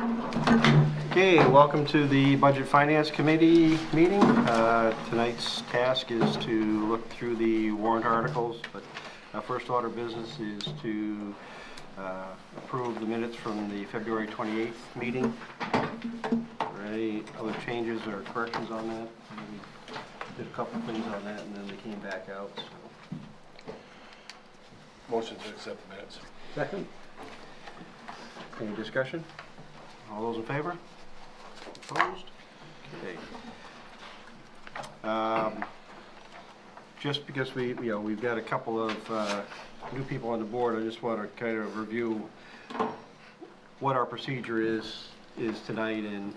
Okay, welcome to the Budget Finance Committee meeting. Tonight's task is to look through the warrant articles, but our first order of business is to approve the minutes from the February 28th meeting. Are there any other changes or corrections on that? We did a couple things on that and then they came back out. So. Motion to accept the minutes. Second. Any discussion? All those in favor? Opposed? Okay. Just because we've got a couple of new people on the board, I just want to kind of review what our procedure is tonight and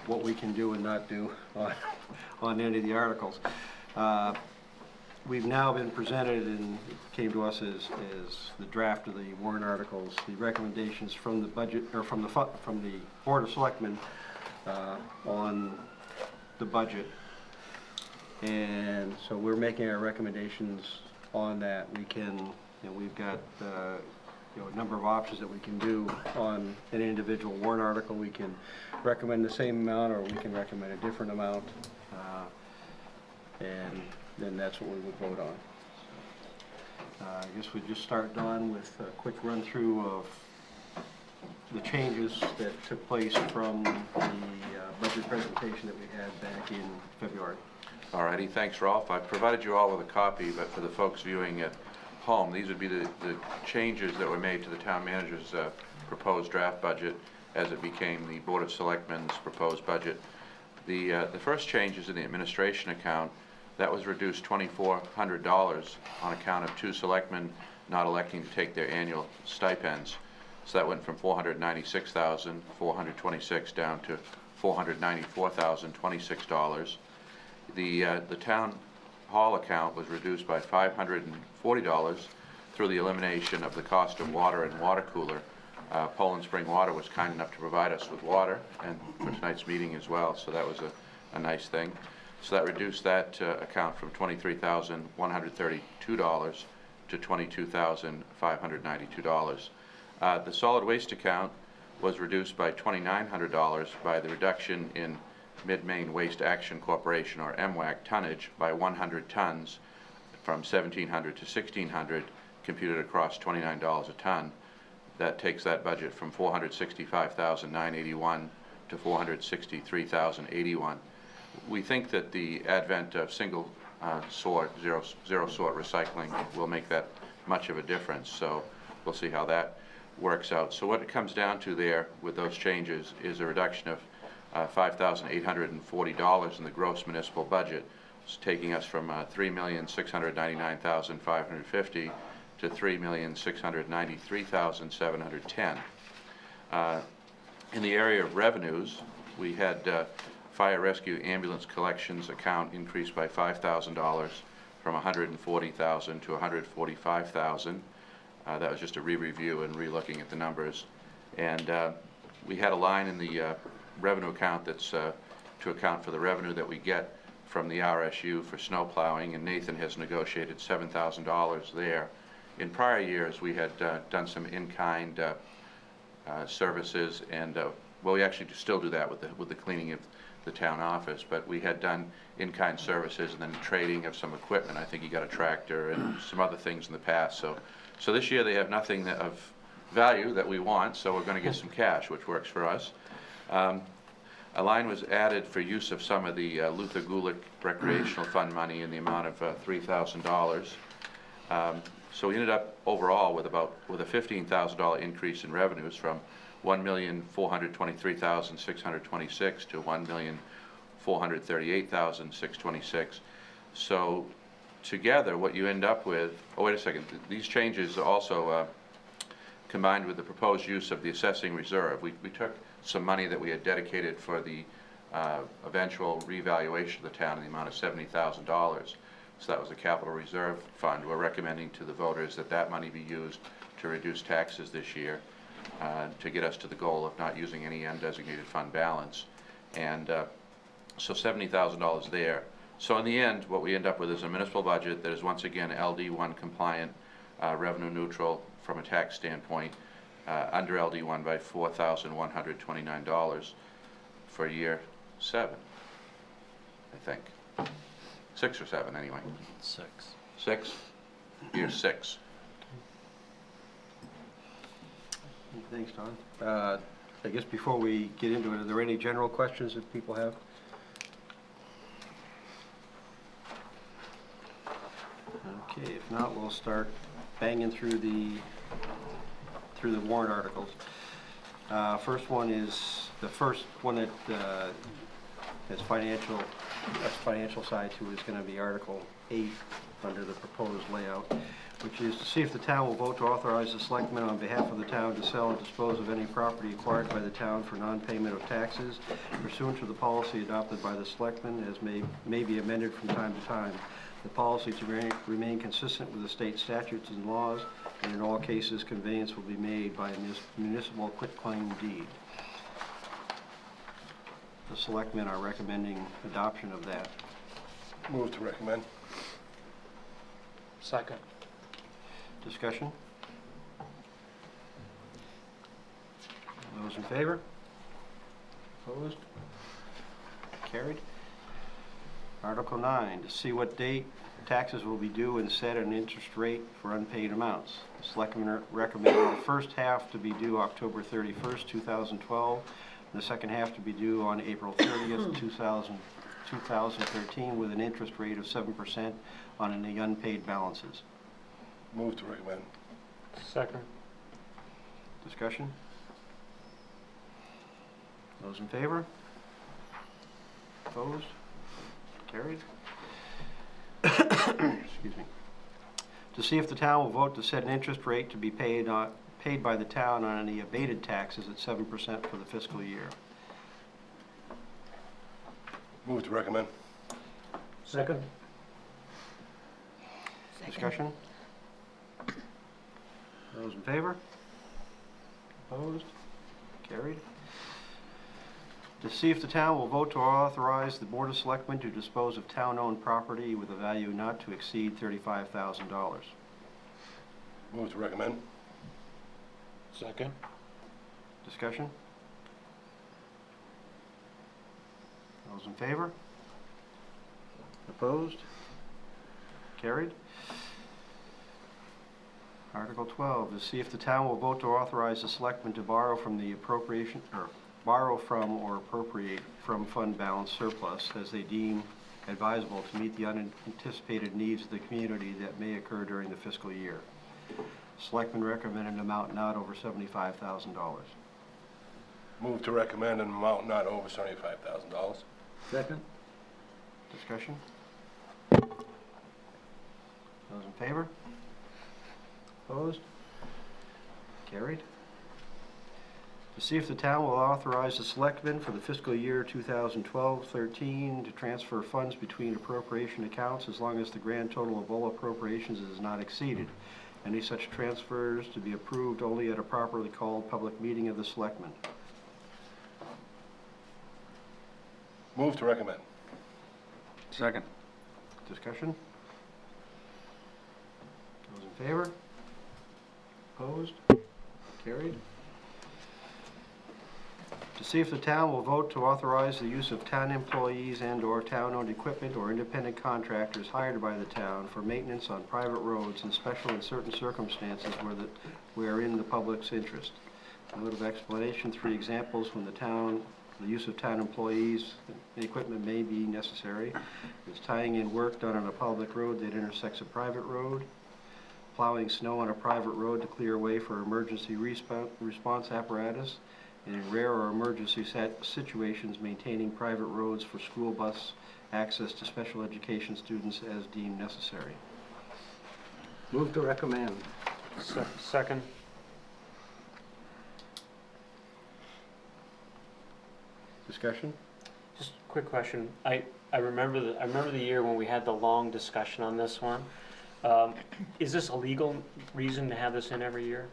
what we can do and not do on any of the articles. We've now been presented, and it came to us as the draft of the warrant articles, the recommendations from the budget or from the Board of Selectmen on the budget, and so we're making our recommendations on that. We can, we've got a number of options that we can do on an individual warrant article. We can recommend the same amount, or we can recommend a different amount, and then that's what we would vote on. I guess we'd just start, Don, with a quick run through of the changes that took place from the budget presentation that we had back in February. Alrighty, thanks, Rolf. I provided you all with a copy, but for the folks viewing at home, these would be the changes that were made to the town manager's proposed draft budget as it became the Board of Selectmen's proposed budget. The first change is in the administration account. That was reduced $2,400 on account of 2 selectmen not electing to take their annual stipends. So that went from $496,426 down to $494,026. The town hall account was reduced by $540 through the elimination of the cost of water and water cooler. Poland Spring Water was kind enough to provide us with water and for tonight's meeting as well, so that was a nice thing. So that reduced that account from $23,132 to $22,592. The solid waste account was reduced by $2,900 by the reduction in Mid-Maine Waste Action Corporation, or MWAC, tonnage by 100 tons from 1,700 to 1,600, computed across $29 a ton. That takes that budget from $465,981 to $463,081. We think that the advent of single sort, zero sort recycling will make that much of a difference, so we'll see how that works out. So what it comes down to there with those changes is a reduction of $5,840 in the gross municipal budget. It's taking us from $3,699,550 to $3,693,710. In the area of revenues, we had fire rescue ambulance collections account increased by $5,000 from $140,000 to $145,000. That was just a re-review and re-looking at the numbers. And we had a line in the revenue account that's to account for the revenue that we get from the RSU for snow plowing, and Nathan has negotiated $7,000 there. In prior years, we had done some in-kind services, and well, we actually still do that with the cleaning of the town office, but we had done in-kind services and then trading of some equipment. I think he got a tractor and some other things in the past. So this year they have nothing of value that we want, so we're going to get some cash, which works for us. A line was added for use of some of the Luther Gulick Recreational Fund money in the amount of $3,000. So we ended up overall with a $15,000 increase in revenues from $1,423,626 to $1,438,626. So together, what you end up with, oh wait a second, these changes also combined with the proposed use of the assessing reserve. We took some money that we had dedicated for the eventual revaluation of the town in the amount of $70,000. So that was a capital reserve fund. We're recommending to the voters that that money be used to reduce taxes this year, to get us to the goal of not using any undesignated fund balance. And so $70,000 there. So in the end, what we end up with is a municipal budget that is once again LD1 compliant, revenue neutral from a tax standpoint. under LD1 by $4,129 for year 7, I think. 6 or 7, anyway. 6. 6? Year 6. Thanks, Don. I guess before we get into it, are there any general questions that people have? Okay, if not, we'll start banging through the warrant articles. First one is, the first one that has financial side to it is going to be Article 8 under the proposed layout, which is to see if the town will vote to authorize the selectmen on behalf of the town to sell and dispose of any property acquired by the town for non-payment of taxes pursuant to the policy adopted by the selectmen as may be amended from time to time. The policy to remain consistent with the state statutes and laws, and in all cases, conveyance will be made by a municipal quitclaim deed. The selectmen are recommending adoption of that. Move to recommend. Second. Discussion? Those in favor? Opposed? Carried. Article 9, to see what date taxes will be due and set an interest rate for unpaid amounts. The selectmen recommend the first half to be due October 31st, 2012, and the second half to be due on April 30th, 2013, with an interest rate of 7% on any unpaid balances. Move to recommend. Second. Discussion? Those in favor? Opposed? Carried. Excuse me. To see if the town will vote to set an interest rate to be paid by the town on any abated taxes at 7% for the fiscal year. Move to recommend. Second. Discussion? Those in favor? Opposed? Carried. To see if the town will vote to authorize the Board of Selectmen to dispose of town-owned property with a value not to exceed $35,000. Move to recommend. Second. Discussion? Those in favor? Opposed? Carried. Article 12, to see if the town will vote to authorize the selectmen to borrow from or appropriate from fund balance surplus as they deem advisable to meet the unanticipated needs of the community that may occur during the fiscal year. Selectmen recommend an amount not over $75,000. Move to recommend an amount not over $75,000. Second. Discussion? Those in favor? Opposed? Carried. To see if the town will authorize the selectmen for the fiscal year 2012-13 to transfer funds between appropriation accounts as long as the grand total of all appropriations is not exceeded. Any such transfers to be approved only at a properly called public meeting of the selectmen. Move to recommend. Second. Discussion? Those in favor? Opposed? Carried. To see if the town will vote to authorize the use of town employees and/or town-owned equipment or independent contractors hired by the town for maintenance on private roads in special and certain circumstances where in the public's interest. Note of explanation, 3 examples when the use of town employees and equipment may be necessary. It's tying in work done on a public road that intersects a private road, plowing snow on a private road to clear a way for emergency response apparatus, and in rare or emergency situations, maintaining private roads for school bus access to special education students as deemed necessary. Move to recommend. Second. Discussion? Just a quick question. I remember the year when we had the long discussion on this one. Is this a legal reason to have this in every year?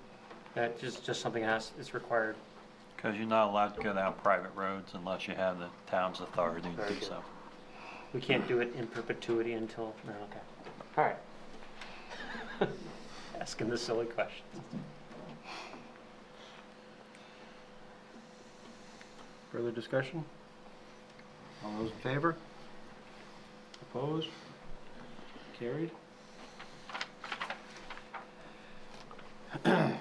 That just something is required? Because you're not allowed to go down private roads unless you have the town's authority to Very do good. so. We can't do it in perpetuity until, no, okay. All right. Asking the silly questions. Further discussion? All those in favor? Opposed? Carried. To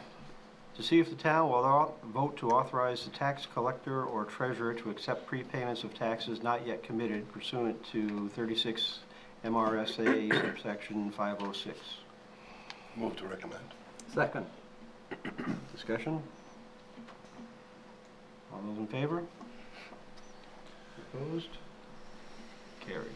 see if the town will vote to authorize the tax collector or treasurer to accept prepayments of taxes not yet committed pursuant to 36 MRSA subsection 506. Move to recommend. Second. Discussion? All those in favor? Opposed? Carries.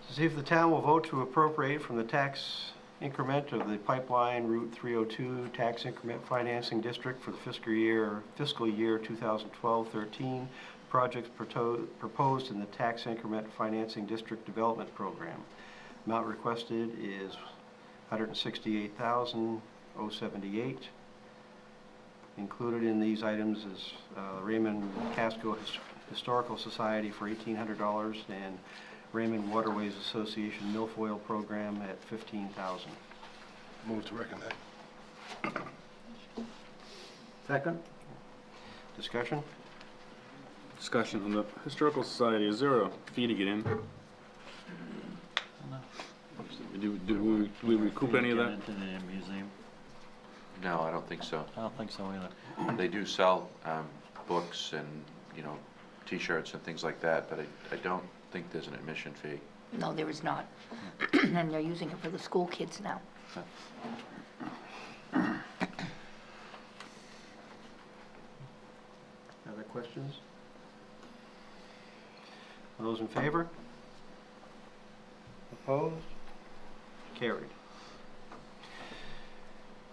To see if the town will vote to appropriate from the tax increment of the Pipeline Route 302 Tax Increment Financing District for the fiscal year 2012-13, projects proposed in the Tax Increment Financing District Development Program. Amount requested is $168,078. Included in these items is Raymond Casco Historical Society for $1,800 and Raymond Waterways Association Milfoil Program at $15,000. Move to recommend. Second. Discussion? Discussion on the Historical Society. Is there a fee to get in? Do we recoup any of Get that? into the museum? No, I don't think so. I don't think so either. They do sell books and, you know, T-shirts and things like that, but I don't think there's an admission fee. No, there is not. And they're using it for the school kids now. Other questions? All those in favor? Opposed? Carried.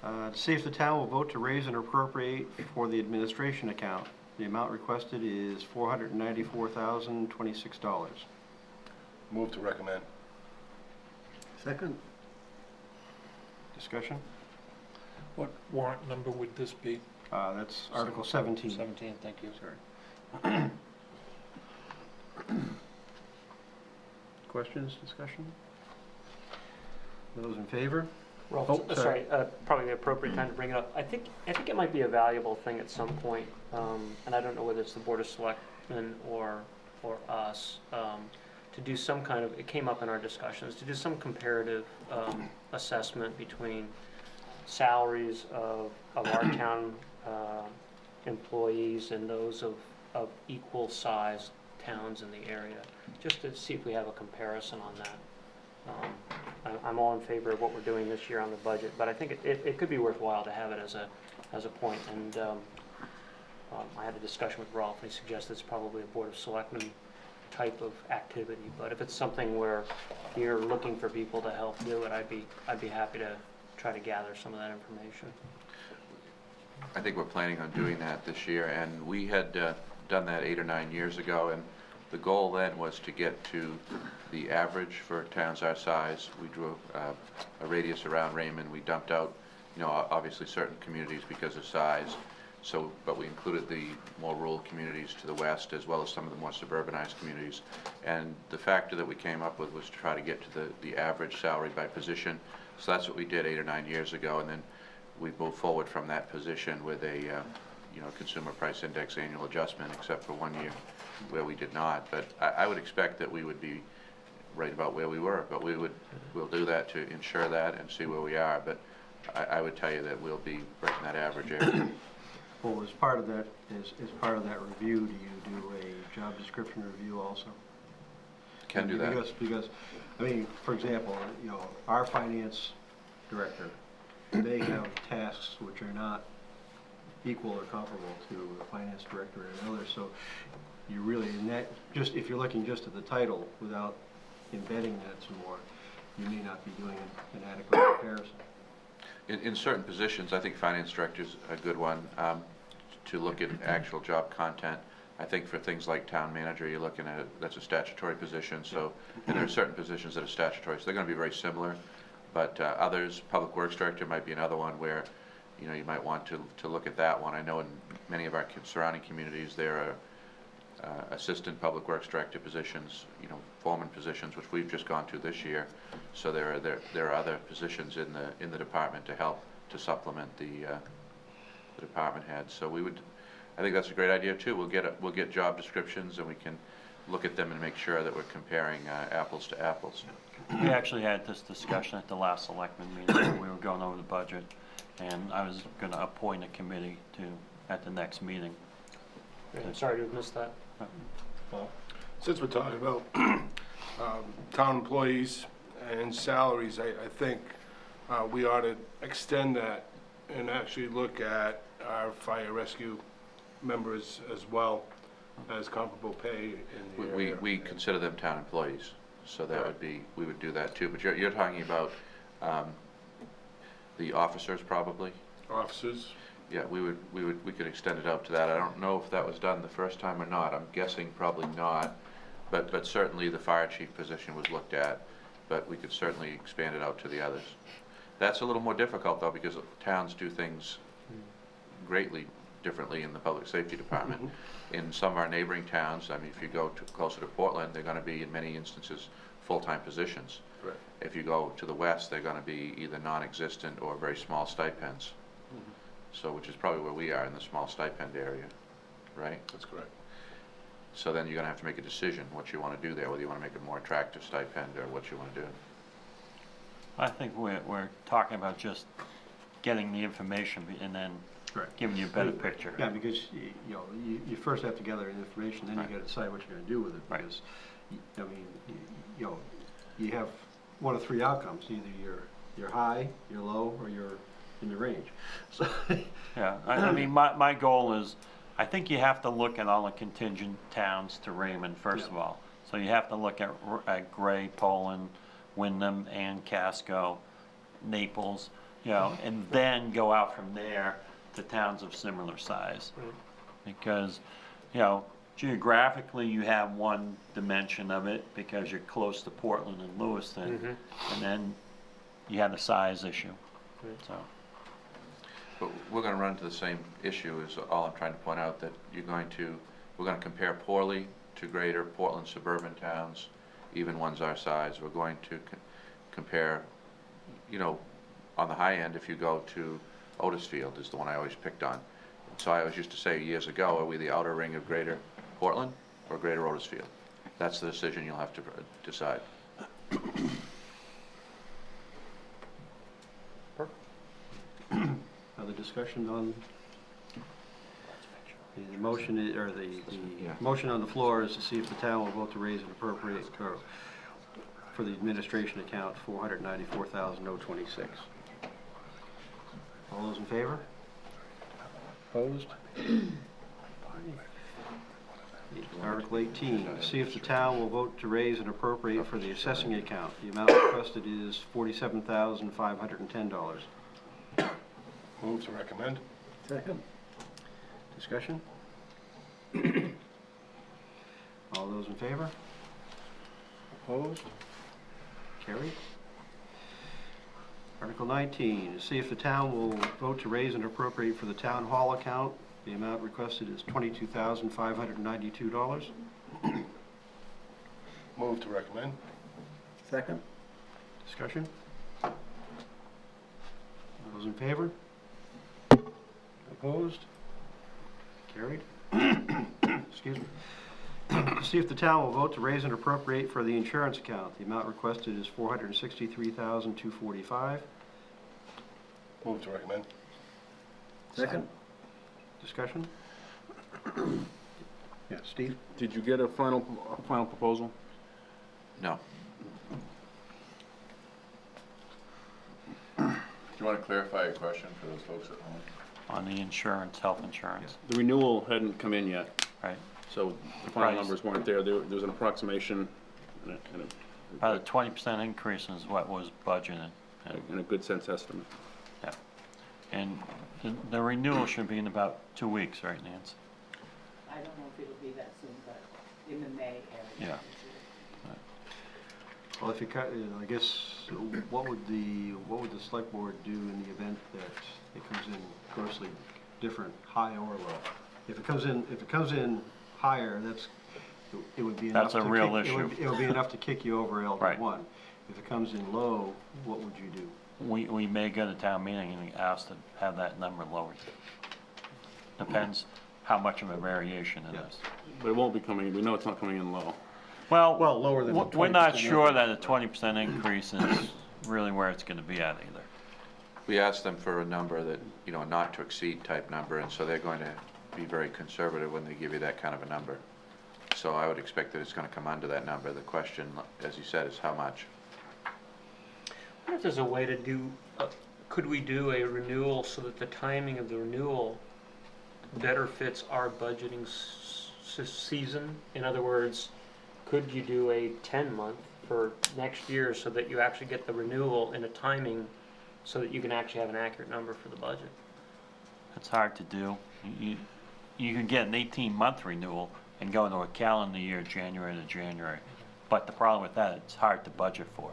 To see if the town will vote to raise and appropriate for the administration account. The amount requested is $494,026. Move to recommend. Second. Discussion? What warrant number would this be? That's Article 17. 17, thank you. Sorry. Questions, discussion? Those in favor? Ralph, Oh, sorry. probably the appropriate time to bring it up. I think it might be a valuable thing at some point, and I don't know whether it's the Board of Selectmen or us, to do some kind of, it came up in our discussions, to do some comparative assessment between salaries of our town employees and those of equal sized towns in the area, just to see if we have a comparison on that. I'm all in favor of what we're doing this year on the budget, but I think it could be worthwhile to have it as a point. And I had a discussion with Rolf, and he suggested it's probably a Board of Selectmen type of activity. But if it's something where you're looking for people to help do it, I'd be happy to try to gather some of that information. I think we're planning on doing that this year, and we had done that 8 or 9 years ago, and the goal then was to get to the average for towns our size. We drew a radius around Raymond. We dumped out, you know, obviously certain communities because of size. So, but we included the more rural communities to the west as well as some of the more suburbanized communities. And the factor that we came up with was to try to get to the average salary by position. So that's what we did 8 or 9 years ago, and then we moved forward from that position with a you know, consumer price index annual adjustment, except for 1 year where we did not. But I would expect that we would be right about where we were, but we'll do that to ensure that and see where we are. But I would tell you that we'll be right in that average area. Well, as part of that review, do you do a job description review also? Can do that. Because, I mean, for example, you know, our finance director, they have tasks which are not equal or comparable to the finance director and others. So you really, in that, just if you're looking just at the title without embedding that some more, you may not be doing an adequate comparison. In certain positions, I think finance director's a good one to look at actual job content. I think for things like town manager, you're looking at, that's a statutory position, so, and there are certain positions that are statutory, so they're going to be very similar. But others, public works director might be another one where, you know, you might want to look at that one. I know in many of our surrounding communities, there are assistant public works director positions, you know, foreman positions, which we've just gone to this year. So there are other positions in the department to help to supplement the department head. So we would, I think that's a great idea too. We'll get job descriptions and we can look at them and make sure that we're comparing apples to apples. We actually had this discussion at the last selectmen meeting, when we were going over the budget, and I was gonna appoint a committee at the next meeting. I'm sorry to have missed that. Since we're talking about town employees and salaries, I think we ought to extend that and actually look at our fire rescue members as well as comparable pay in the area. We consider them town employees, so that would be, we would do that too. But you're talking about the officers probably? Officers. Yeah, we could extend it out to that. I don't know if that was done the first time or not. I'm guessing probably not. But certainly the fire chief position was looked at, but we could certainly expand it out to the others. That's a little more difficult though, because towns do things greatly differently in the public safety department. In some of our neighboring towns, I mean, if you go closer to Portland, they're gonna be in many instances full-time positions. Right. If you go to the west, they're gonna be either non-existent or very small stipends. So, which is probably where we are in the small stipend area, right? That's correct. So then you're gonna have to make a decision what you wanna do there, whether you wanna make a more attractive stipend or what you wanna do. I think we're talking about just getting the information and then Correct. giving you a better picture. Yeah, because, you know, you first have to gather the information, then you Right. gotta decide what you're gonna do with it. Right. Because, I mean, you know, you have one of three outcomes, either you're high, you're low, or you're in the range. So, Yeah, I mean, my goal is, I think you have to look at all the contingent towns to Raymond, first of all. So you have to look at Gray, Poland, Wyndham, and Casco, Naples, you know, and then go out from there to towns of similar size. Because, you know, geographically, you have one dimension of it because you're close to Portland and Lewiston, and then you have the size issue, so. But we're gonna run into the same issue, is all I'm trying to point out, that we're gonna compare poorly to greater Portland suburban towns, even ones our size. We're going to compare, you know, on the high end, if you go to Otisfield is the one I always picked on. So I always used to say years ago, are we the outer ring of greater Portland or greater Otisfield? That's the decision you'll have to decide. other discussion on the motion, or the Yeah. motion on the floor is to see if the town will vote to raise and appropriate for the administration account $494,026. All those in favor? Opposed? Article 18, see if the town will vote to raise and appropriate for the assessing account. The amount requested is $47,510. Move to recommend. Second. Discussion? All those in favor? Opposed? Carried. Article 19, to see if the town will vote to raise and appropriate for the town hall account. The amount requested is $22,592. Move to recommend. Second. Discussion? All those in favor? Opposed? Carried. Excuse me. To see if the town will vote to raise and appropriate for the insurance account. The amount requested is $463,245. Move to recommend. Second. Discussion? Yeah, Steve? Did you get a final proposal? No. Do you want to clarify your question for those folks at home? On the insurance, health insurance, The renewal hadn't come in yet, right? so the final Price. numbers weren't there. There was an approximation and About a 20% increase is what was budgeted. a good sense estimate. Yeah. And the renewal should be in about 2 weeks, right, Nancy? I don't know if it'll be that soon, but in the May area. Yeah. Well, if you cut, I guess, what would the select board do in the event that it comes in grossly different, high or low? If it comes in higher, it would be enough That's to a kick. real issue. It would be enough to kick you over Right. LD1. If it comes in low, what would you do? We may go to town meeting and ask to have that number lowered. Depends how much of a variation it is. But it won't be coming, we know it's not coming in low. Well, Well, lower than the we're not 20% sure that a 20% increase is really where it's gonna be at either. We asked them for a number that, you know, not to exceed type number, and so they're going to be very conservative when they give you that kind of a number. So I would expect that it's gonna come under that number. The question, as you said, is how much? I wonder if there's a way to do, could we do a renewal so that the timing of the renewal better fits our budgeting season? In other words, could you do a 10-month for next year so that you actually get the renewal in a timing so that you can actually have an accurate number for the budget? It's hard to do. You can get an 18-month renewal and go into a calendar year, January to January. But the problem with that, it's hard to budget for,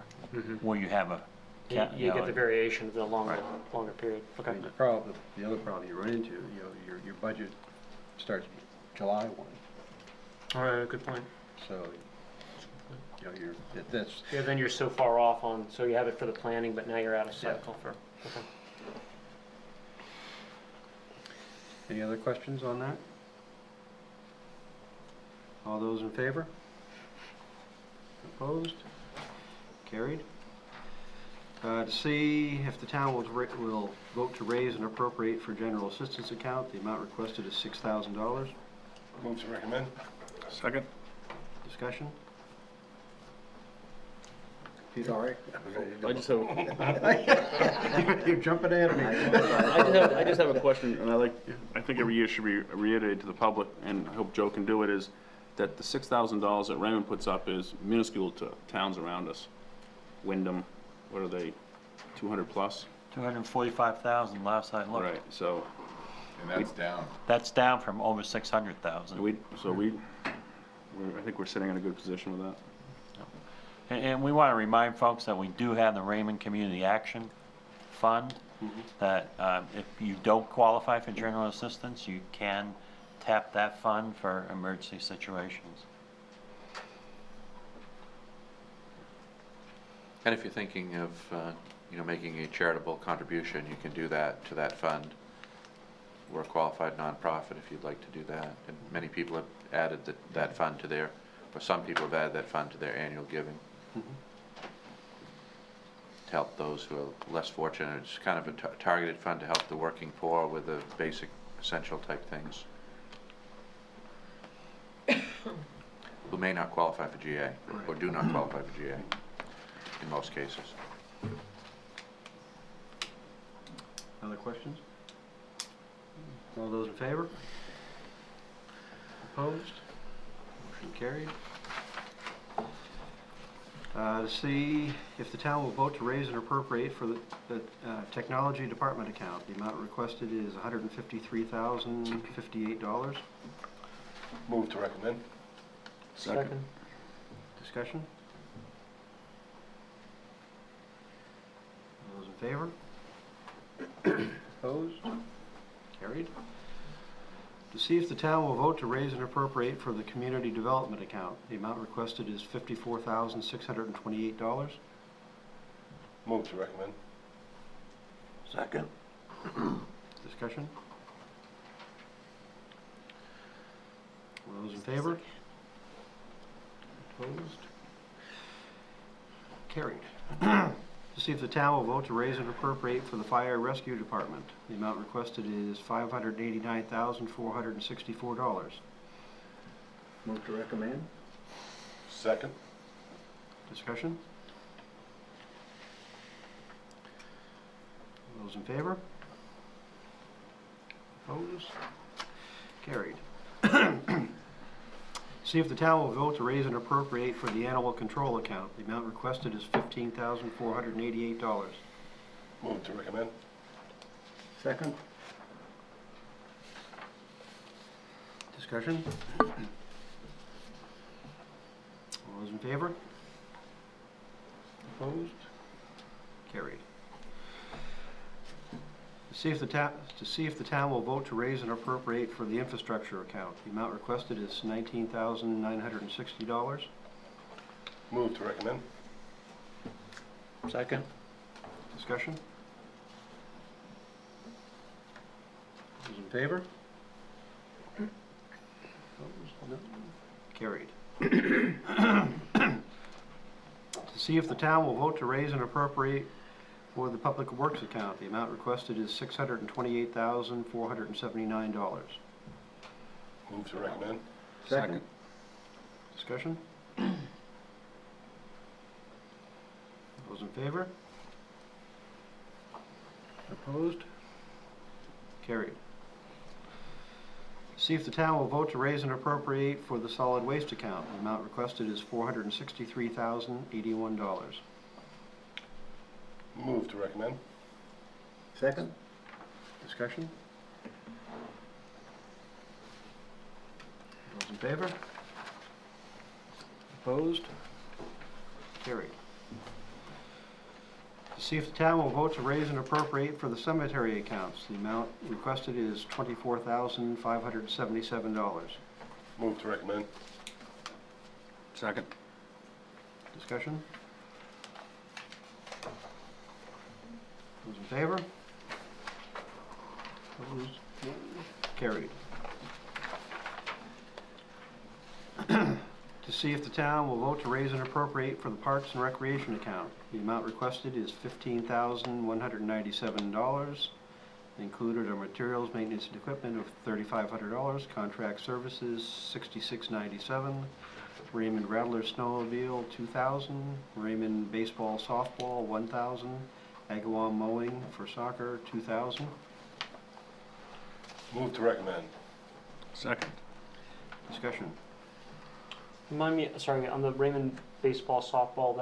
where you have a, You get the variation of the longer period. I Okay. mean, the other problem you run into, you know, your budget starts July 1, All right, good point. so, you know, that's, Yeah, then you're so far off on, so you have it for the planning, but now you're out of cycle for, okay. any other questions on that? All those in favor? Opposed? Carried. To see if the town will vote to raise and appropriate for general assistance account, the amount requested is $6,000. Move to recommend. Second? Discussion? Sorry. I just have, You're jumping ahead of me. I just have a question, and I think every year should be reiterated to the public, and I hope Joe can do it, is that the $6,000 that Raymond puts up is minuscule to towns around us. Wyndham, what are they, 200 plus? 245,000 last I looked. Right, so, And that's down. That's down from over 600,000. I think we're sitting in a good position with that. And we want to remind folks that we do have the Raymond Community Action Fund, that if you don't qualify for general assistance, you can tap that fund for emergency situations. And if you're thinking of, you know, making a charitable contribution, you can do that to that fund. We're a qualified nonprofit if you'd like to do that. And many people have added that fund to their, or some people have added that fund to their annual giving. To help those who are less fortunate. It's kind of a targeted fund to help the working poor with the basic essential type things. Who may not qualify for GA, or do not qualify for GA, in most cases. Other questions? All those in favor? Opposed? Motion carried. To see if the town will vote to raise and appropriate for the technology department account. The amount requested is $153,058. Move to recommend. Second. Discussion? All those in favor? Opposed? Carried. To see if the town will vote to raise and appropriate for the community development account. The amount requested is $54,628. Move to recommend. Second. Discussion? All those in favor? Opposed? Carried. To see if the town will vote to raise and appropriate for the fire rescue department. The amount requested is $589,464. Move to recommend. Second. Discussion? Those in favor? Opposed? Carried. See if the town will vote to raise and appropriate for the animal control account. The amount requested is $15,488. Move to recommend. Second. Discussion? All those in favor? Opposed? Carried. To see if the town will vote to raise and appropriate for the infrastructure account. The amount requested is $19,960. Move to recommend. Second. Discussion? Those in favor? Carried. To see if the town will vote to raise and appropriate for the Public Works account. The amount requested is $628,479. Move to recommend. Second. Discussion? Those in favor? Opposed? Carried. See if the town will vote to raise and appropriate for the solid waste account. The amount requested is $463,081. Move to recommend. Second. Discussion? Those in favor? Opposed? Carried. To see if the town will vote to raise and appropriate for the cemetery accounts. The amount requested is $24,577. Move to recommend. Second. Discussion? Those in favor? Opposed? Carried. To see if the town will vote to raise and appropriate for the Parks and Recreation account. The amount requested is $15,197. Included are materials, maintenance, and equipment of $3,500, contract services $66.97, Raymond Rattler snowmobile $2,000, Raymond baseball softball $1,000, Agawam mowing for soccer $2,000. Move to recommend. Second. Discussion. Remind me, sorry, on the Raymond baseball softball,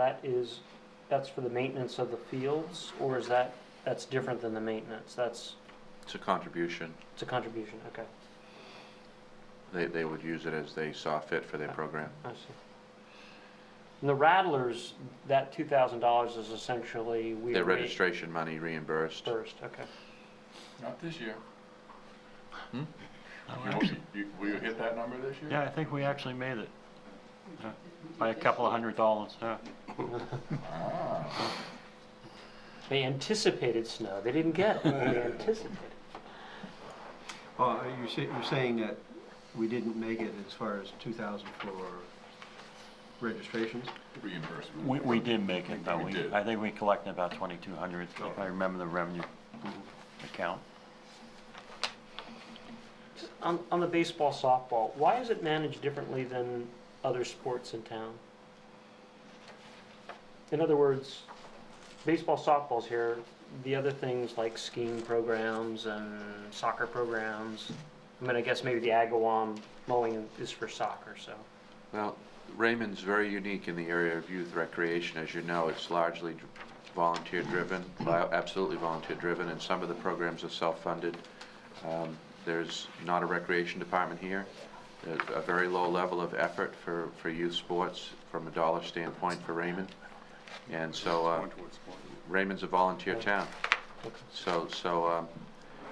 that's for the maintenance of the fields, or is that's different than the maintenance? It's a contribution. It's a contribution, okay. They would use it as they saw fit for their program. I see. And the Rattlers, that $2,000 is essentially Their registration money reimbursed. First, okay. Not this year. Will you hit that number this year? Yeah, I think we actually made it. By a couple of $100, yeah. They anticipated snow. They didn't get it. They anticipated. You're saying that we didn't make it as far as 2,000 for registrations? Reimbursement. We did make it, though. We did. I think we collected about 2,200, if I remember the revenue account. On the baseball, softball, why is it managed differently than other sports in town? In other words, baseball, softball's here, the other things like skiing programs and soccer programs, I mean, I guess maybe the Agawam mowing is for soccer, so. Well, Raymond's very unique in the area of youth recreation. As you know, it's largely volunteer-driven, absolutely volunteer-driven, and some of the programs are self-funded. There's not a recreation department here. There's a very low level of effort for youth sports from a dollar standpoint for Raymond. And so Raymond's a volunteer town. So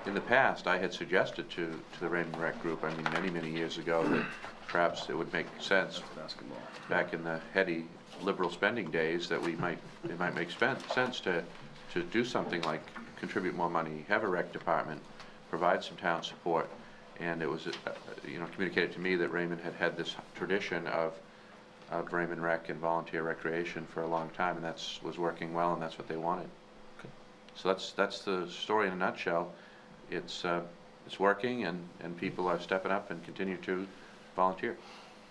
in the past, I had suggested to the Raymond Rec Group, I mean, many years ago, that perhaps it would make sense back in the heady liberal spending days that it might make sense to do something like contribute more money, have a rec department, provide some town support. And it was, communicated to me that Raymond had this tradition of Raymond Rec and volunteer recreation for a long time, and was working well, and that's what they wanted. Okay. So that's the story in a nutshell. It's working, and people are stepping up and continue to volunteer.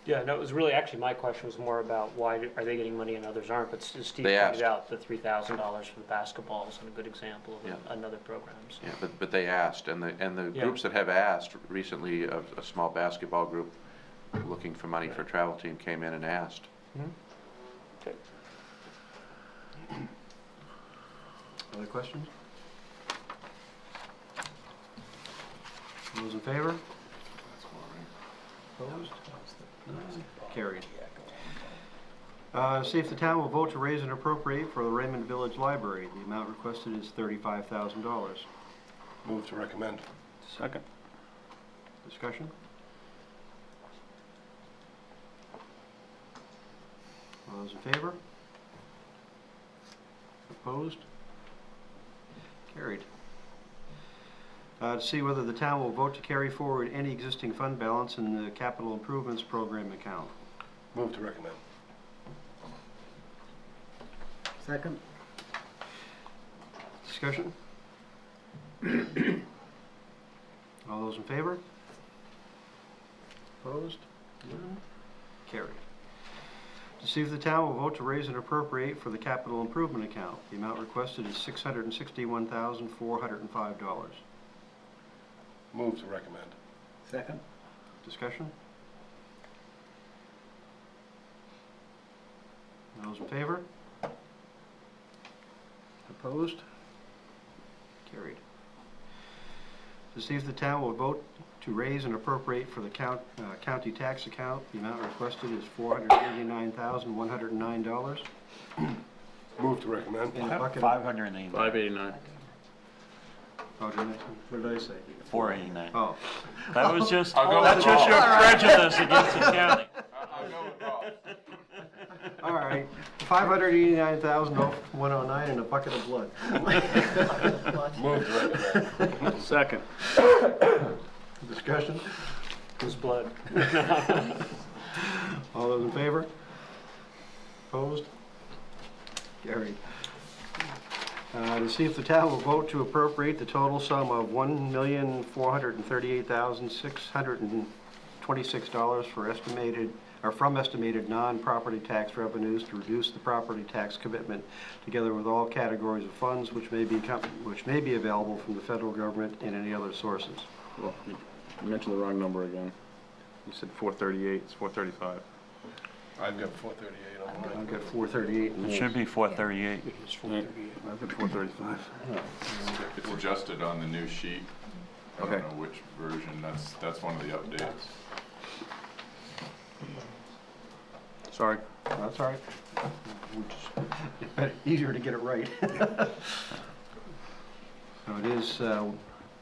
Yeah, no, it was really, actually, my question was more about why are they getting money and others aren't, but Steve They pointed asked. out the $3,000 for the basketball is a good example of Yeah. another program. So. Yeah, but they asked, and the Yeah. groups that have asked recently, a small basketball group looking for money for a travel team came in and asked. Okay. Other questions? Those in favor? Opposed? Carried. See if the town will vote to raise and appropriate for the Raymond Village Library. The amount requested is $35,000. Move to recommend. Second. Discussion? All those in favor? Opposed? Carried. To see whether the town will vote to carry forward any existing fund balance in the capital improvements program account. Move to recommend. Second? Discussion? All those in favor? Opposed? None? Carried. To see if the town will vote to raise and appropriate for the capital improvement account. The amount requested is $661,405. Move to recommend. Second? Discussion? Those in favor? Opposed? Carried. To see if the town will vote to raise and appropriate for the county tax account. The amount requested is $489,109. Move to recommend. In the bucket. 589. 589. Oh, what did I say? 489. Oh, That was just, I'll go that's with just Bob. your prejudice against the county. I'll go with Bob. all right. $589,109 in a bucket of blood. Move to recommend. Second. Discussion? Whose blood? All those in favor? Opposed? Carried. To see if the town will vote to appropriate the total sum of $1,438,626 from estimated non-property tax revenues to reduce the property tax commitment, together with all categories of funds which may be available from the federal government and any other sources. Well, you mentioned the wrong number again. You said 438, it's 435. I've got 438 on mine. I've got 438 in It this. should be 438. I've got 435. It's adjusted on the new sheet. I Okay. don't know which version, that's one of the updates. Sorry. That's all right. It's easier to get it right. So it is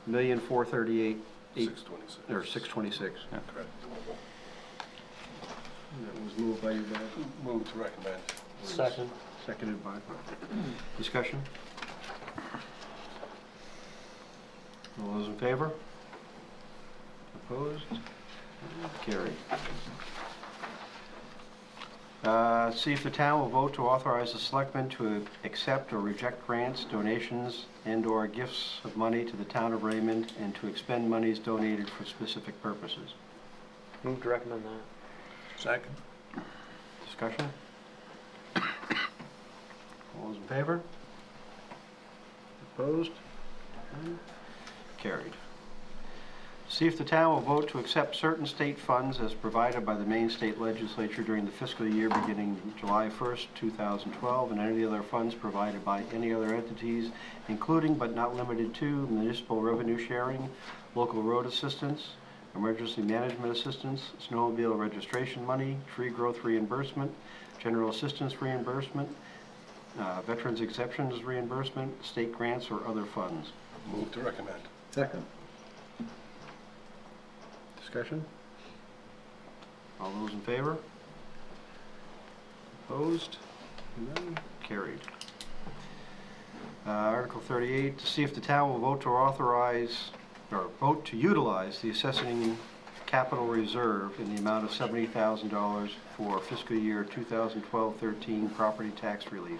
$1,438,800, 626. or 626. Correct. That was moved by you guys, Move to recommend. Second. seconded by. Discussion? All those in favor? Opposed? Carried. See if the town will vote to authorize the selectmen to accept or reject grants, donations, and/or gifts of money to the town of Raymond and to expend monies donated for specific purposes. Move to recommend that. Second. Discussion? All those in favor? Opposed? Carried. See if the town will vote to accept certain state funds as provided by the Maine State Legislature during the fiscal year beginning July 1st, 2012, and any other funds provided by any other entities, including but not limited to municipal revenue sharing, local road assistance, emergency management assistance, snowmobile registration money, tree growth reimbursement, general assistance reimbursement, veterans exceptions reimbursement, state grants, or other funds. Move to recommend. Second? Discussion? All those in favor? Opposed? None? Carried. Article 38, to see if the town will vote to authorize, or vote to utilize the assessing capital reserve in the amount of $70,000 for fiscal year 2012-13 property tax relief.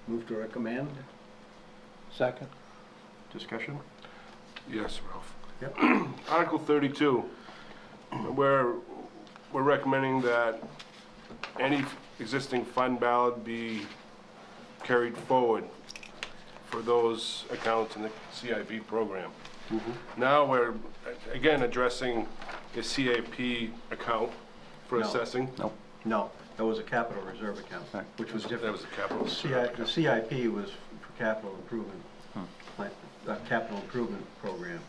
Move to recommend? Second. Discussion? Yes, Ralph. Yep. Article 32, we're recommending that any existing fund balance be carried forward for those accounts in the CIP program. Now we're, again, addressing the CIP account for No. assessing. No, that was a capital reserve account, which was That different. was a capital. The CIP was for capital improvement, like, capital improvement program.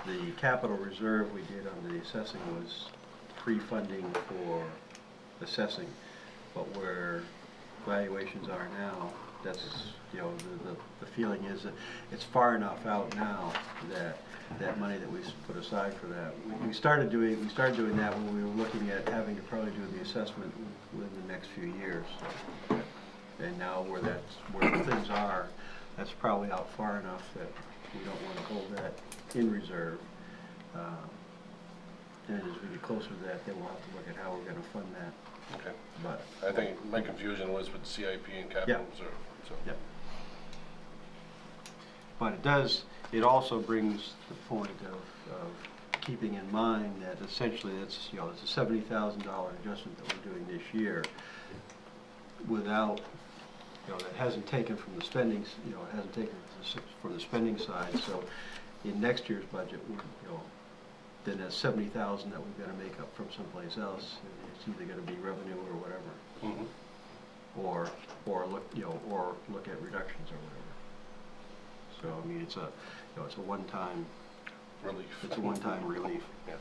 The capital reserve we did on the assessing was pre-funding for assessing, but where valuations are now, that's, you know, the feeling is that it's far enough out now that that money that we put aside for that, we started doing that when we were looking at having to probably do the assessment within the next few years. And now where the things are, that's probably out far enough that we don't want to hold that in reserve. And as we get closer to that, then we'll have to look at how we're going to fund that. Okay. But I think my confusion was with CIP and capital Yeah. reserve, so. yeah. But it also brings the point of keeping in mind that essentially it's a $70,000 adjustment that we're doing this year without, that hasn't taken from the spending, it hasn't taken from the spending side. So in next year's budget, then that's $70,000 that we've got to make up from someplace else. It's either going to be revenue or whatever, or look at reductions or whatever. So I mean, it's a one-time Relief. It's a one-time relief. Yeah.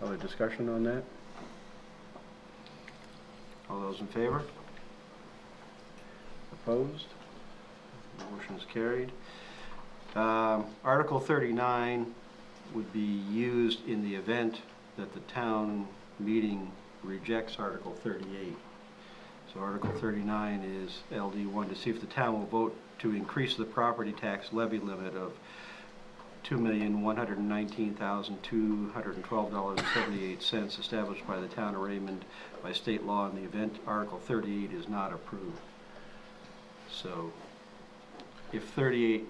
Other discussion on that? All those in favor? Opposed? Motion is carried. Article 39 would be used in the event that the town meeting rejects Article 38. So Article 39 is LD1 to see if the town will vote to increase the property tax levy limit of $2,119,212.78 established by the town of Raymond by state law in the event Article 38 is not approved. So if 38,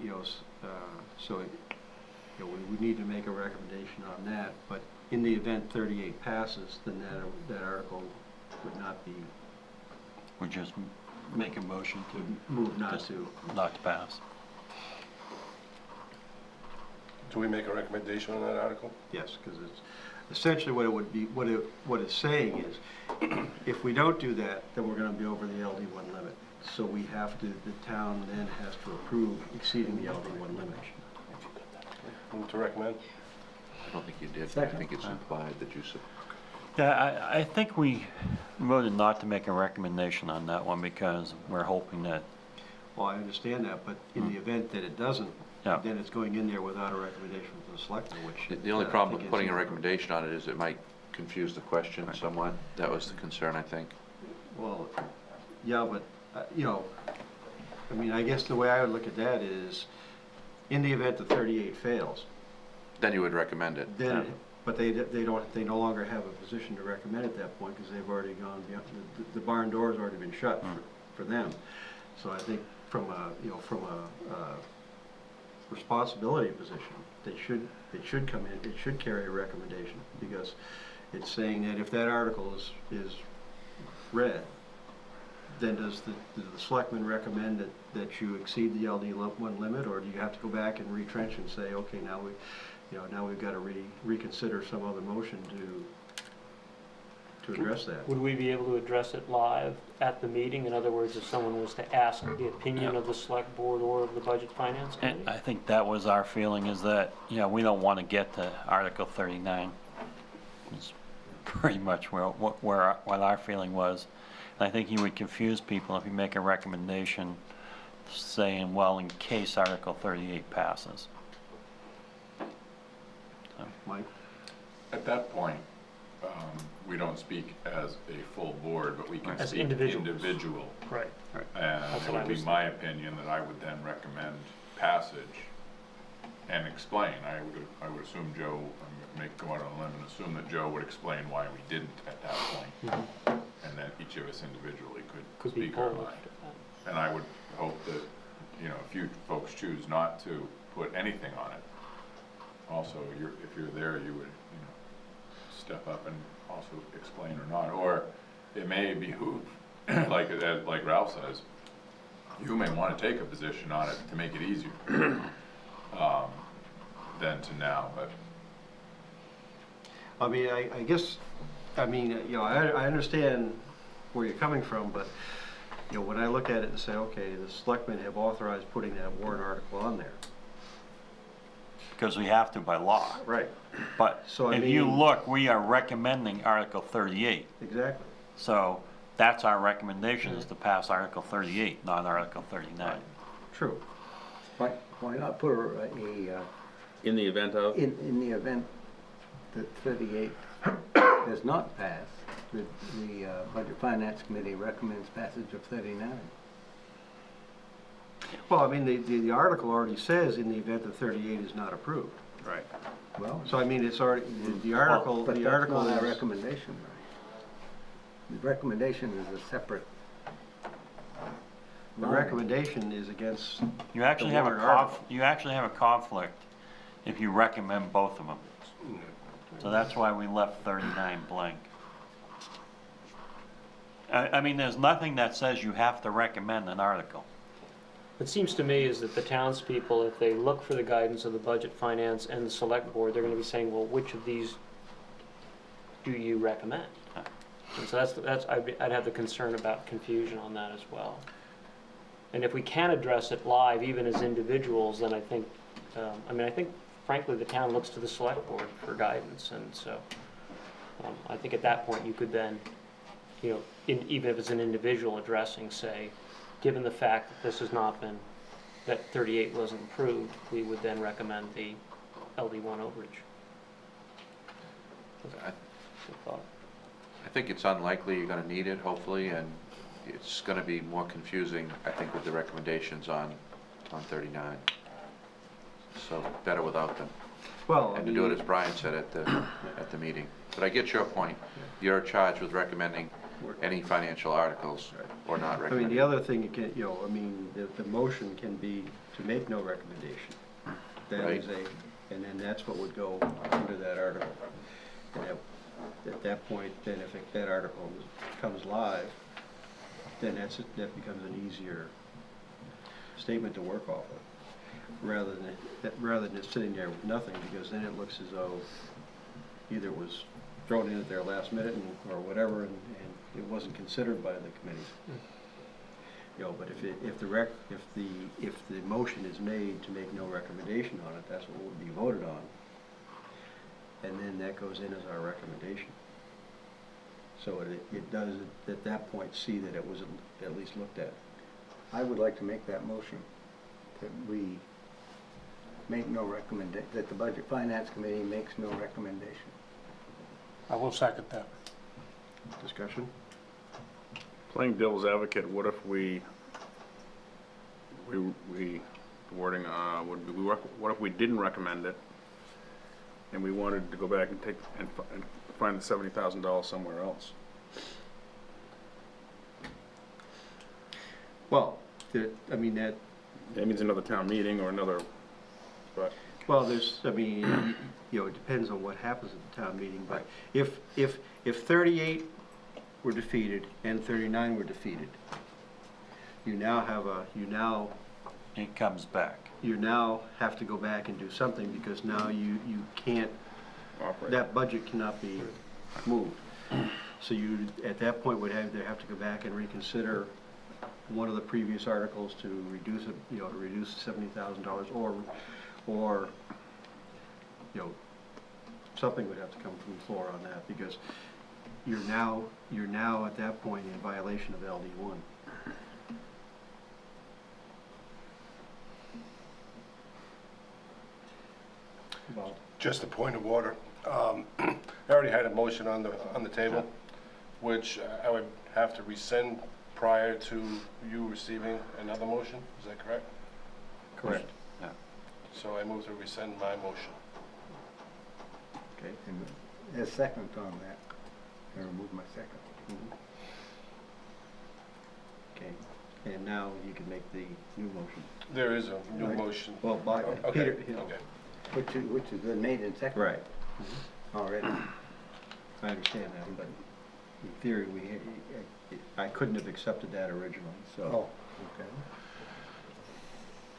we need to make a recommendation on that, but in the event 38 passes, then that article would not be, We just make a motion to move not to. not to pass. Do we make a recommendation on that article? Yes, because it's essentially what it would be, what it's saying is, if we don't do that, then we're going to be over the LD1 limit. So we have to, the town then has to approve exceeding the LD1 limit. Move to recommend? I don't think you did. I Second. think it's implied that you said. Yeah, I think we voted not to make a recommendation on that one because we're hoping that, Well, I understand that, but in the event that it doesn't, Yeah. then it's going in there without a recommendation from the selectmen, which. The only I problem think with putting a is- recommendation on it is it might confuse the question somewhat. That was the concern, I think. Well, yeah, but, I mean, I guess the way I would look at that is, in the event that 38 fails, Then you would recommend it. then, but they no longer have a position to recommend at that point, because they've already gone beyond, the barn door's already been shut for them. So I think from a responsibility position, it should come in, it should carry a recommendation, because it's saying that if that article is read, then does the selectmen recommend that you exceed the LD1 limit, or do you have to go back and retrench and say, okay, now we've got to reconsider some other motion to address that? Would we be able to address it live at the meeting? In other words, if someone was to ask the opinion of the select board or of the budget finance committee? and I think that was our feeling is that, we don't want to get to Article 39. It's pretty much what our feeling was. And I think you would confuse people if you make a recommendation saying, well, in case Article 38 passes. Mike? At that point, we don't speak as a full board, but we can As speak individuals. individual. Right. And That's it what I would be was my opinion that I would then recommend passage and explain. I would assume Joe, go out on a limb and assume that Joe would explain why we didn't at that point. And then each of us individually could Be speak our pulled. mind. And I would hope that, if you folks choose not to put anything on it, also, if you're there, you would, step up and also explain or not. Or it may behoove, like Ralph says, you may want to take a position on it to make it easier than to now, but. I mean, I guess, I understand where you're coming from, but, when I look at it and say, okay, the selectmen have authorized putting that warrant article on there. Because we have to by law. Right. But So, I if you mean- look, we are recommending Article 38. Exactly. So that's our recommendation is to pass Article 38, not Article 39. True. Why not put In the event of? in the event that 38 does not pass, the Budget Finance Committee recommends passage of 39. Well, I mean, the article already says in the event that 38 is not approved. Right. Well, So I mean, it's already, the article, but the that's article not our is, recommendation, right? The recommendation is a separate. the recommendation is against, You actually have a warrant article. you actually have a conflict if you recommend both of them. So that's why we left 39 blank. I mean, there's nothing that says you have to recommend an article. It seems to me is that the townspeople, if they look for the guidance of the budget, finance, and the select board, they're gonna be saying, well, which of these do you recommend? And so I'd have the concern about confusion on that as well. And if we can address it live, even as individuals, then I think, I think frankly, the town looks to the select board for guidance, and so, I think at that point, you could then, even if it's an individual addressing, say, given the fact that this has not been, that 38 wasn't approved, we would then recommend the LD1 overage. I- Good thought. I think it's unlikely you're gonna need it, hopefully, and it's gonna be more confusing, I think, with the recommendations on 39. So better without them. well, I And to do it mean, as Brian said at the meeting. But I get your point. You're charged with recommending any financial articles or not I mean, recommending. the other thing, you can, the motion can be to make no recommendation. That Right. is and then that's what would go under that article. And at that point, then if that article comes live, then that becomes an easier statement to work off of, rather than just sitting there with nothing, because then it looks as though either it was thrown in at their last minute or whatever, and it wasn't considered by the committee. But if the motion is made to make no recommendation on it, that's what would be voted on. And then that goes in as our recommendation. So it does, at that point, see that it was at least looked at. I would like to make that motion, that we make no recommendation, that the Budget Finance Committee makes no recommendation. I will second that. Discussion? Playing devil's advocate, what if wording, what if we didn't recommend it and we wanted to go back and and find the $70,000 somewhere else? Well, I mean, that, That means another town meeting or another, but. well, it depends on what happens at the town meeting, but if 38 were defeated and 39 were defeated, you now It comes back. have to go back and do something, because now you can't, Operate. that budget cannot be moved. So you, at that point, would either have to go back and reconsider one of the previous articles to reduce it, to reduce $70,000, or something would have to come from the floor on that, because you're now at that point in violation of LD1. Well, Just a point of order. I already had a motion on the table, which I would have to rescind prior to you receiving another motion. Is that correct? correct. Yeah. So I move to rescind my motion. Okay. And as second on that, I remove my second. Okay. And now you can make the new motion. There is a new Right. motion. Well, by Okay, Peter. okay. Which has been made in second. Right. Already. I understand that, but in theory, I couldn't have accepted that originally, so. Oh, okay.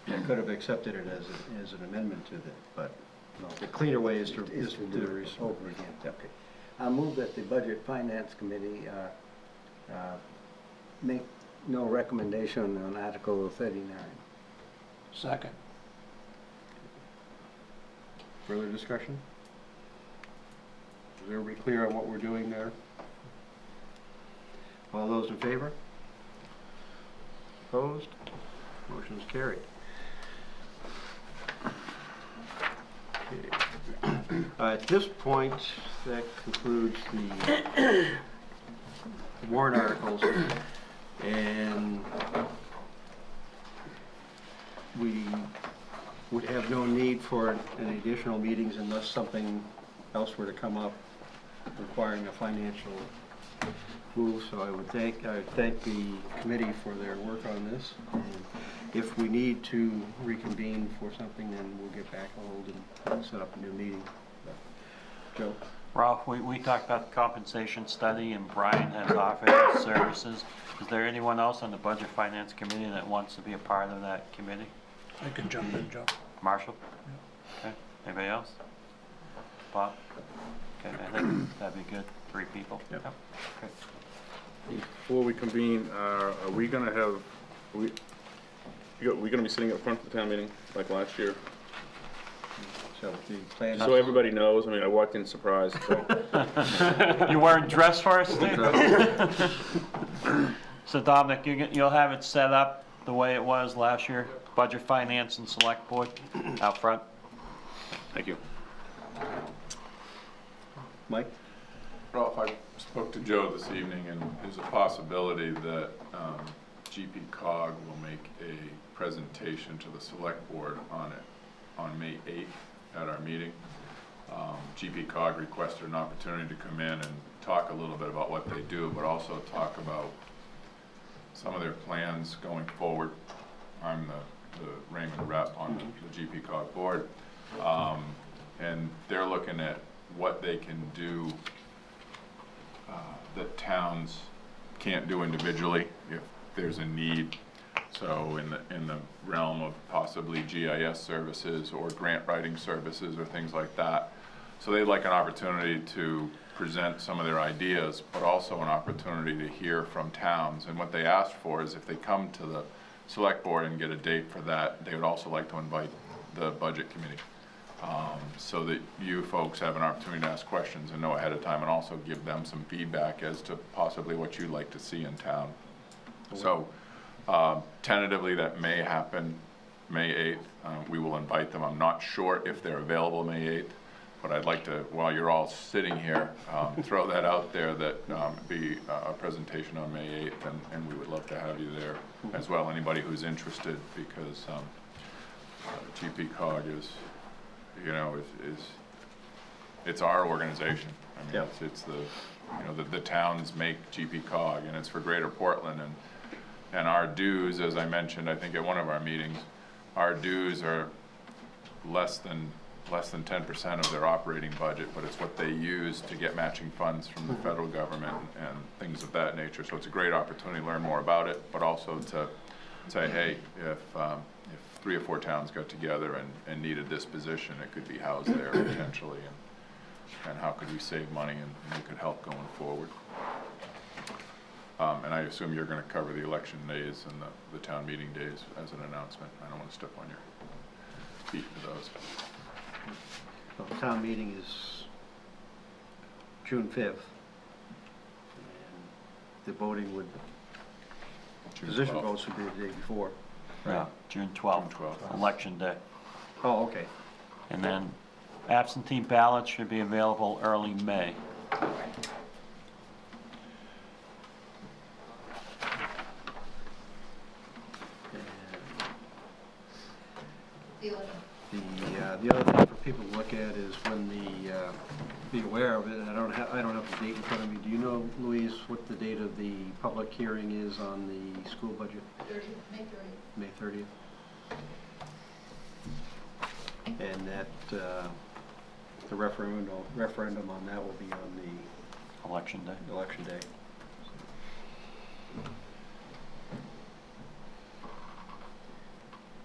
I could have accepted it as an amendment to that, but No. the cleaner way is to Do do it over again. Okay. I move that the Budget Finance Committee make no recommendation on Article 39. Second. Further discussion? Is everybody clear on what we're doing there? All those in favor? Opposed? Motion is carried. Okay. At this point, that concludes the warrant articles, and we would have no need for any additional meetings unless something else were to come up requiring a financial move. So I would thank the committee for their work on this. And if we need to reconvene for something, then we'll get back a hold and set up a new meeting. Joe? Ralph, we talked about the compensation study, and Brian has offered his services. Is there anyone else on the Budget Finance Committee that wants to be a part of that committee? I can jump in, Joe. Marshall? Okay, anybody else? Bob? Okay, I think that'd be good, 3 people. Yep. Okay. Before we convene, are we gonna have, we gonna be sitting up front of the town meeting like last year? So the plan. So everybody knows, I mean, I walked in surprised, so. You weren't dressed for us, Steve? So Dominic, you'll have it set up the way it was last year, Budget Finance and Select Board out front? Thank you. Mike? Ralph, I spoke to Joe this evening, and there's a possibility that GP Cog will make a presentation to the Select Board on it on May 8th at our meeting. GP Cog requested an opportunity to come in and talk a little bit about what they do, but also talk about some of their plans going forward. I'm the Raymond rep on the GP Cog board, and they're looking at what they can do that towns can't do individually if there's a need. So in the realm of possibly GIS services or grant writing services or things like that. So they'd like an opportunity to present some of their ideas, but also an opportunity to hear from towns. And what they asked for is if they come to the Select Board and get a date for that, they would also like to invite the Budget Committee. So that you folks have an opportunity to ask questions and know ahead of time, and also give them some feedback as to possibly what you'd like to see in town. So tentatively that may happen May 8th. We will invite them. I'm not sure if they're available May 8th, but I'd like to, while you're all sitting here, throw that out there that be a presentation on May 8th, and we would love to have you there as well, anybody who's interested, because GP Cog is, you know, it's our organization. I mean, Yeah. it's the, you know, the towns make GP Cog, and it's for Greater Portland, and our dues, as I mentioned, I think at one of our meetings, our dues are less than 10% of their operating budget, but it's what they use to get matching funds from the federal government and things of that nature. So it's a great opportunity to learn more about it, but also to say, hey, if 3 or 4 towns got together and needed this position, it could be housed there potentially, and how could we save money and we could help going forward. And I assume you're going to cover the election days and the town meeting days as an announcement. I don't want to step on your feet for those. Well, the town meeting is June 5th. And the voting would, June position 12th. votes would be the day before. Yeah, June 12th, June 12th. Election Day. Oh, okay. And then absentee ballots should be available early May. The other thing for people to look at is when be aware of it. I don't have the date in front of me. Do you know, Louise, what the date of the public hearing is on the school budget? May 30th. And that the referendum on that will be on the Election Day. election day.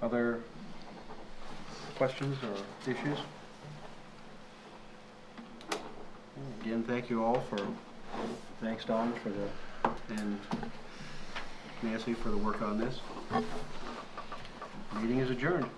Other questions or issues? Again, thank you all thanks Don and Nancy for the work on this. Meeting is adjourned.